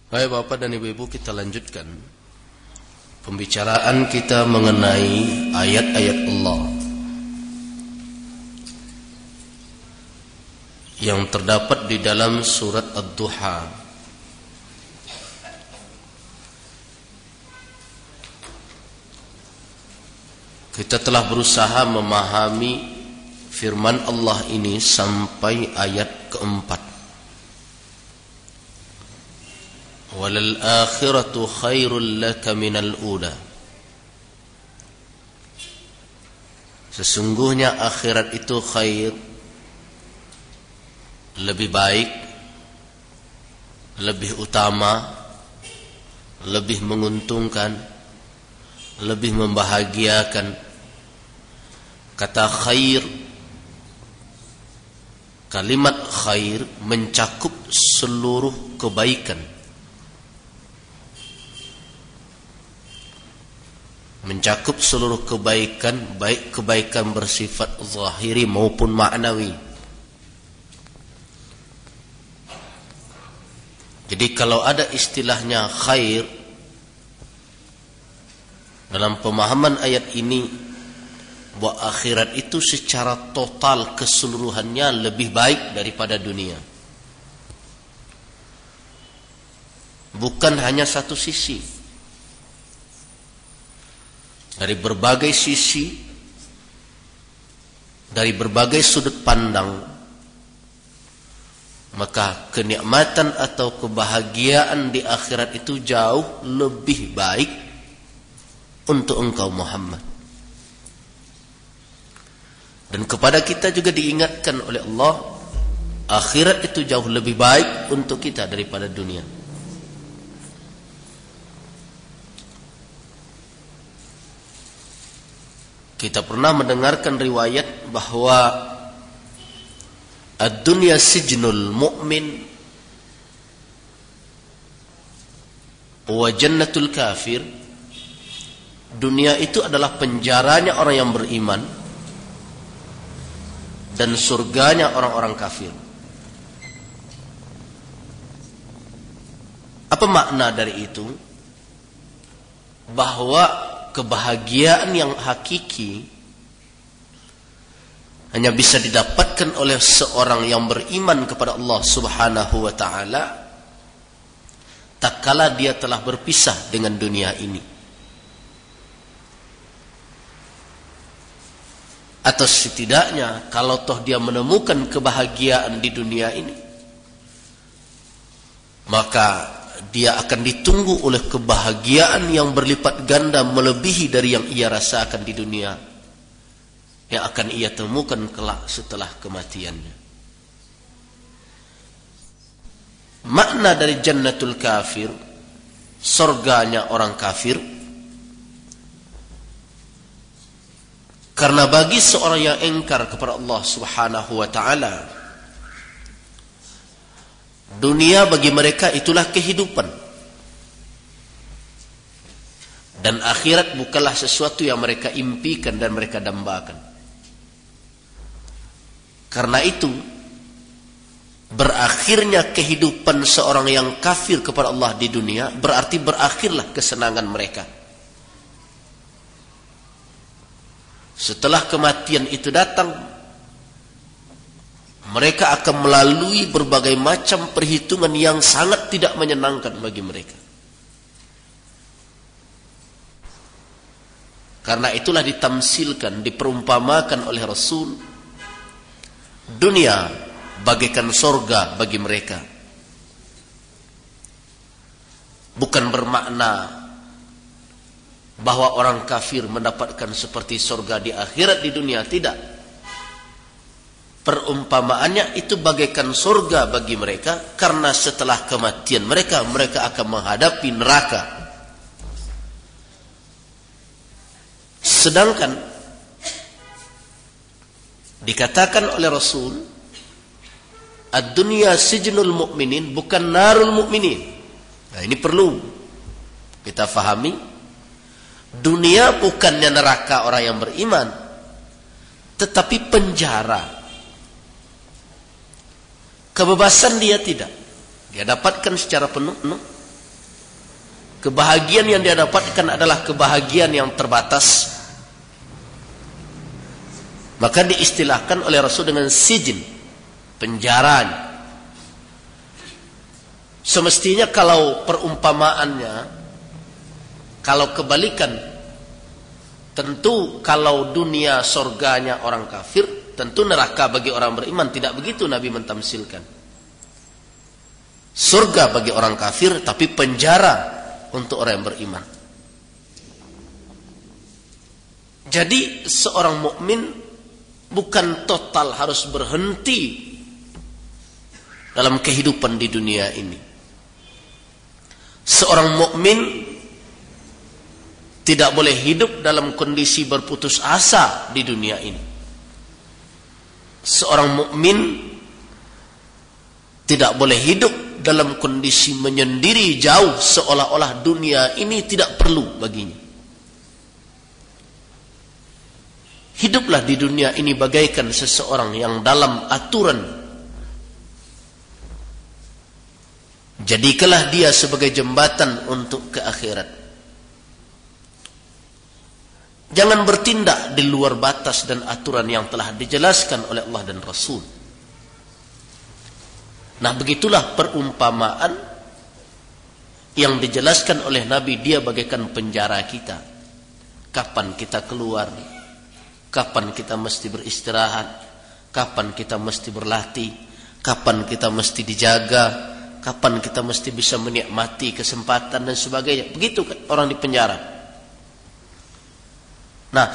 Baik Bapak dan Ibu-ibu, kita lanjutkan pembicaraan kita mengenai ayat-ayat Allah yang terdapat di dalam surat Ad-Duha. Kita telah berusaha memahami firman Allah ini sampai ayat keempat. Walal akhiratu khairul laka minal ula. Sesungguhnya akhirat itu khair, lebih baik, lebih utama, lebih menguntungkan, lebih membahagiakan. Kata khair, kalimat khair mencakup seluruh kebaikan, mencakup seluruh kebaikan, baik kebaikan bersifat zahiri maupun maknawi. Jadi kalau ada istilahnya khair dalam pemahaman ayat ini, bahwa akhirat itu secara total keseluruhannya lebih baik daripada dunia. Bukan hanya satu sisi. Dari berbagai sisi, dari berbagai sudut pandang, maka kenikmatan atau kebahagiaan di akhirat itu jauh lebih baik untuk engkau Muhammad. Dan kepada kita juga diingatkan oleh Allah, akhirat itu jauh lebih baik untuk kita daripada dunia. Kita pernah mendengarkan riwayat bahwa ad-dunya sijnul mu'min wa jannatul kafir. Dunia itu adalah penjaranya orang yang beriman dan surganya orang-orang kafir. Apa makna dari itu? Bahwa kebahagiaan yang hakiki hanya bisa didapatkan oleh seorang yang beriman kepada Allah Subhanahu wa ta'ala tak kala dia telah berpisah dengan dunia ini. Atau setidaknya kalau toh dia menemukan kebahagiaan di dunia ini, maka dia akan ditunggu oleh kebahagiaan yang berlipat ganda melebihi dari yang ia rasakan di dunia, yang akan ia temukan kelak setelah kematiannya. Makna dari jannatul kafir, surganya orang kafir, karena bagi seorang yang engkar kepada Allah Subhanahu wa ta'ala, dunia bagi mereka itulah kehidupan, dan akhirat bukanlah sesuatu yang mereka impikan dan mereka dambakan. Karena itu, berakhirnya kehidupan seorang yang kafir kepada Allah di dunia berarti berakhirlah kesenangan mereka. Setelah kematian itu datang, mereka akan melalui berbagai macam perhitungan yang sangat tidak menyenangkan bagi mereka. Karena itulah ditamsilkan, diperumpamakan oleh Rasul, dunia bagaikan sorga bagi mereka. Bukan bermakna bahwa orang kafir mendapatkan seperti sorga di akhirat di dunia, tidak. Perumpamaannya itu bagaikan surga bagi mereka, karena setelah kematian mereka akan menghadapi neraka. Sedangkan dikatakan oleh Rasul, ad-dunya sijnul mu'minin, bukan narul mu'minin. Nah, ini perlu kita fahami. Dunia bukannya neraka orang yang beriman, tetapi penjara. Kebebasan dia tidak. Dia dapatkan secara penuh, kebahagiaan yang dia dapatkan adalah kebahagiaan yang terbatas, maka diistilahkan oleh Rasul dengan sijin, penjaraan. Semestinya kalau perumpamaannya, kalau kebalikan, tentu kalau dunia surganya orang kafir, tentu neraka bagi orang beriman. Tidak begitu Nabi mentamsilkan. Surga bagi orang kafir, tapi penjara untuk orang yang beriman. Jadi seorang mukmin bukan total harus berhenti dalam kehidupan di dunia ini. Seorang mukmin tidak boleh hidup dalam kondisi berputus asa di dunia ini. Seorang mukmin tidak boleh hidup dalam kondisi menyendiri jauh, seolah-olah dunia ini tidak perlu baginya. Hiduplah di dunia ini bagaikan seseorang yang dalam aturan. Jadikanlah dia sebagai jembatan untuk ke akhirat. Jangan bertindak di luar batas dan aturan yang telah dijelaskan oleh Allah dan Rasul. Nah, begitulah perumpamaan yang dijelaskan oleh Nabi. Dia bagaikan penjara kita. Kapan kita keluar? Kapan kita mesti beristirahat? Kapan kita mesti berlatih? Kapan kita mesti dijaga? Kapan kita mesti bisa menikmati kesempatan dan sebagainya. Begitu orang di penjara. Nah,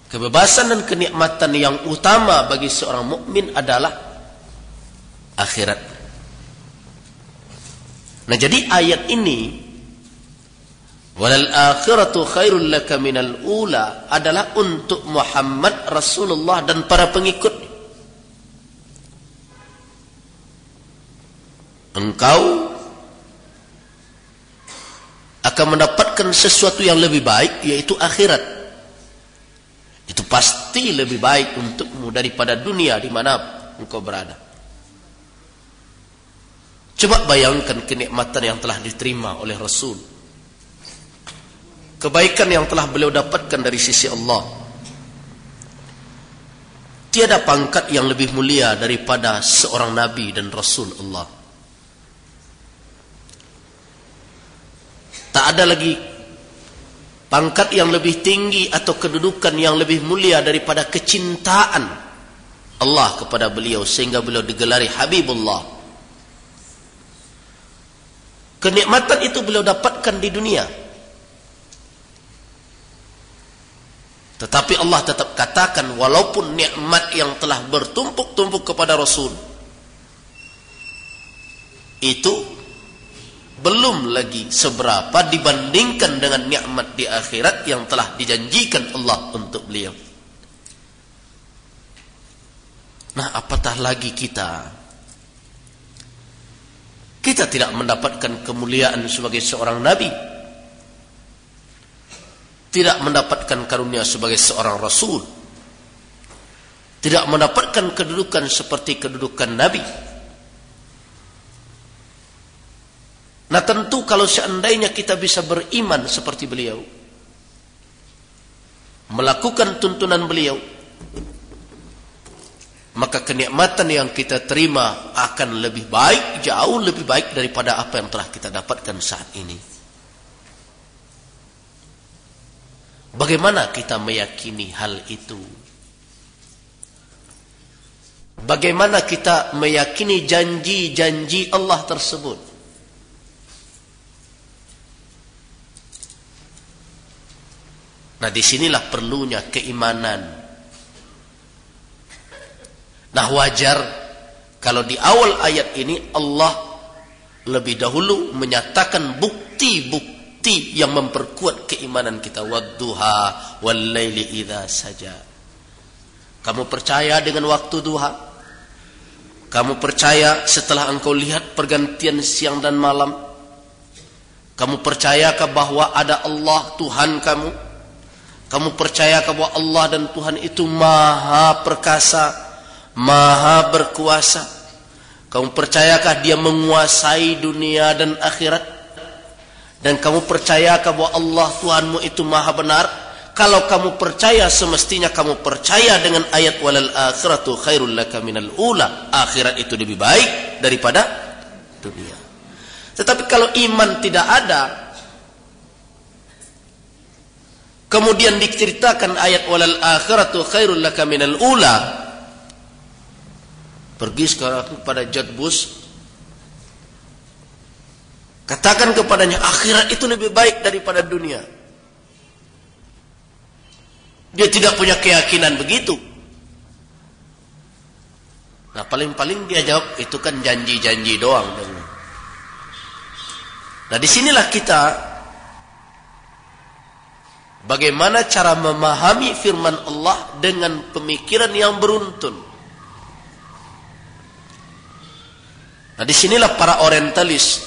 kebebasan dan kenikmatan yang utama bagi seorang mukmin adalah akhirat. Nah, jadi ayat ini, walal akhiratu khairul laka minal ula, adalah untuk Muhammad Rasulullah dan para pengikut. Engkau akan mendapatkan sesuatu yang lebih baik, yaitu akhirat. Itu pasti lebih baik untukmu daripada dunia di mana engkau berada. Coba bayangkan kenikmatan yang telah diterima oleh Rasul, kebaikan yang telah beliau dapatkan dari sisi Allah. Tiada pangkat yang lebih mulia daripada seorang Nabi dan Rasul Allah. Tak ada lagi pangkat yang lebih tinggi atau kedudukan yang lebih mulia daripada kecintaan Allah kepada beliau, sehingga beliau digelari Habibullah. Kenikmatan itu beliau dapatkan di dunia, tetapi Allah tetap katakan, walaupun nikmat yang telah bertumpuk-tumpuk kepada Rasul itu belum lagi seberapa dibandingkan dengan nikmat di akhirat yang telah dijanjikan Allah untuk beliau. Nah, apatah lagi kita tidak mendapatkan kemuliaan sebagai seorang nabi, tidak mendapatkan karunia sebagai seorang rasul, tidak mendapatkan kedudukan seperti kedudukan nabi. Nah, tentu kalau seandainya kita bisa beriman seperti beliau, melakukan tuntunan beliau, maka kenikmatan yang kita terima akan lebih baik, jauh lebih baik daripada apa yang telah kita dapatkan saat ini. Bagaimana kita meyakini hal itu? Bagaimana kita meyakini janji-janji Allah tersebut? Nah, disinilah perlunya keimanan. Nah, wajar kalau di awal ayat ini Allah lebih dahulu menyatakan bukti-bukti yang memperkuat keimanan kita. Wadduha wal laili idza saja. Kamu percaya dengan waktu duha? Kamu percaya setelah engkau lihat pergantian siang dan malam? Kamu percayakah bahwa ada Allah Tuhan kamu? Kamu percayakah bahwa Allah dan Tuhan itu maha perkasa, maha berkuasa? Kamu percayakah dia menguasai dunia dan akhirat? dan kamu percaya bahwa Allah Tuhanmu itu maha benar, kalau kamu percaya semestinya kamu percaya dengan ayat walal akhiratu khairul laka minal ula. Akhirat itu lebih baik daripada dunia. Tetapi kalau iman tidak ada, kemudian diceritakan ayat walal akhiratu khairul laka minal ula, pergi sekarang kepada Jad Bush, katakan kepadanya akhirat itu lebih baik daripada dunia. Dia tidak punya keyakinan begitu. Nah, paling-paling dia jawab itu kan janji-janji doang. Nah, disinilah kita bagaimana cara memahami firman Allah dengan pemikiran yang beruntun. Nah, disinilah para orientalis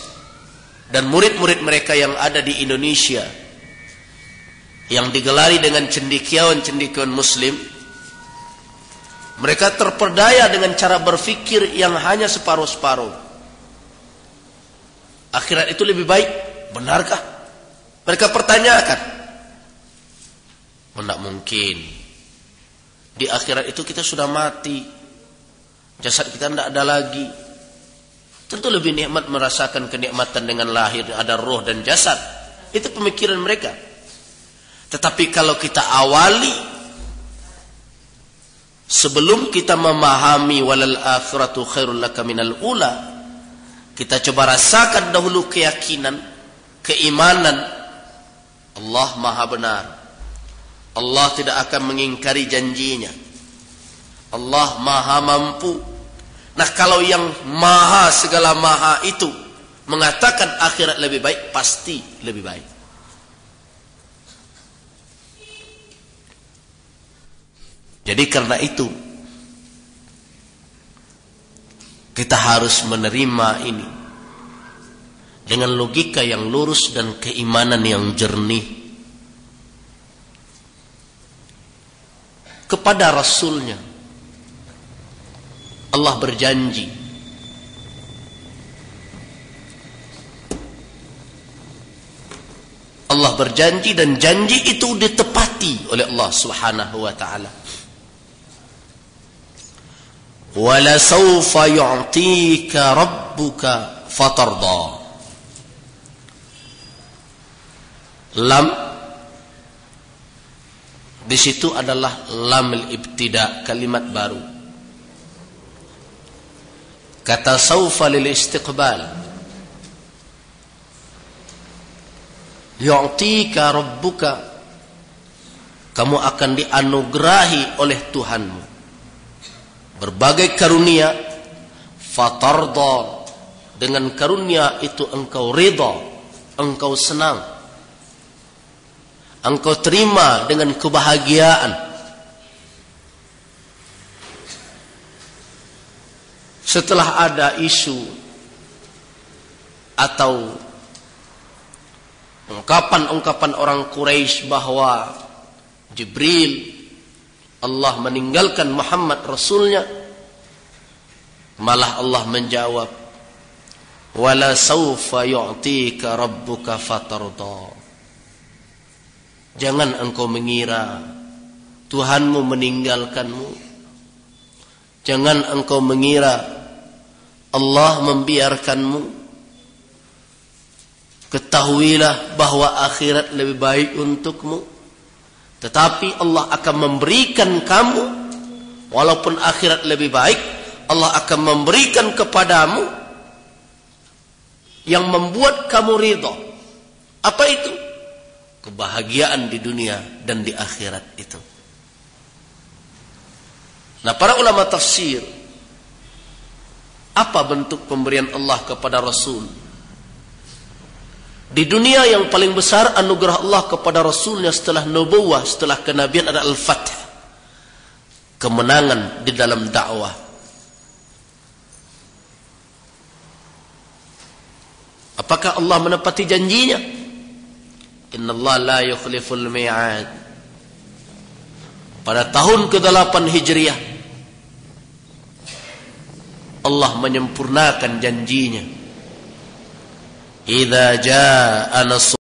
dan murid-murid mereka yang ada di Indonesia yang digelari dengan cendekiawan-cendekiawan muslim, mereka terperdaya dengan cara berfikir yang hanya separuh-separuh. Akhirat itu lebih baik, benarkah? Mereka pertanyakan. Tidak mungkin. Di akhirat itu kita sudah mati, jasad kita tidak ada lagi. Tentu lebih nikmat merasakan kenikmatan dengan lahir, ada roh dan jasad. Itu pemikiran mereka. Tetapi kalau kita awali sebelum kita memahami walal akhiratu khairul laka minal ula, kita coba rasakan dahulu keyakinan, keimanan Allah maha benar. Allah tidak akan mengingkari janjinya. Allah maha mampu. Nah, kalau yang maha segala maha itu mengatakan akhirat lebih baik, pasti lebih baik. Jadi karena itu kita harus menerima ini dengan logika yang lurus dan keimanan yang jernih kepada Rasulnya. Allah berjanji dan janji itu ditepati oleh Allah Subhanahu wa taala. Wala sawfa yu'tika rabbuka fatarda. Lam di situ adalah lamul ibtida, kalimat baru. Kata sawfa lil istiqbal. Yu'tika rabbuka, kamu akan dianugerahi oleh Tuhanmu berbagai karunia. Fatarda, dengan karunia itu engkau ridha, engkau senang, engkau terima dengan kebahagiaan. Setelah ada isu atau ungkapan-ungkapan orang Quraisy bahwa Jibril Allah meninggalkan Muhammad Rasulnya, malah Allah menjawab, wala sawfa yu'tika rabbuka fatarda. Jangan engkau mengira Tuhanmu meninggalkanmu. Jangan engkau mengira Allah membiarkanmu. Ketahuilah bahwa akhirat lebih baik untukmu. Tetapi Allah akan memberikan kamu, walaupun akhirat lebih baik, Allah akan memberikan kepadamu yang membuat kamu ridha. Apa itu? Kebahagiaan di dunia dan di akhirat itu. Nah, para ulama tafsir, apa bentuk pemberian Allah kepada Rasul? Di dunia yang paling besar anugerah Allah kepada Rasulnya setelah nubuwah, setelah kenabian adalah al-fath, kemenangan di dalam dakwah. Apakah Allah menepati janjinya? Innallaha la yukhliful mi'ad. Pada tahun ke-8 Hijriah Allah menyempurnakan janjinya idza jaa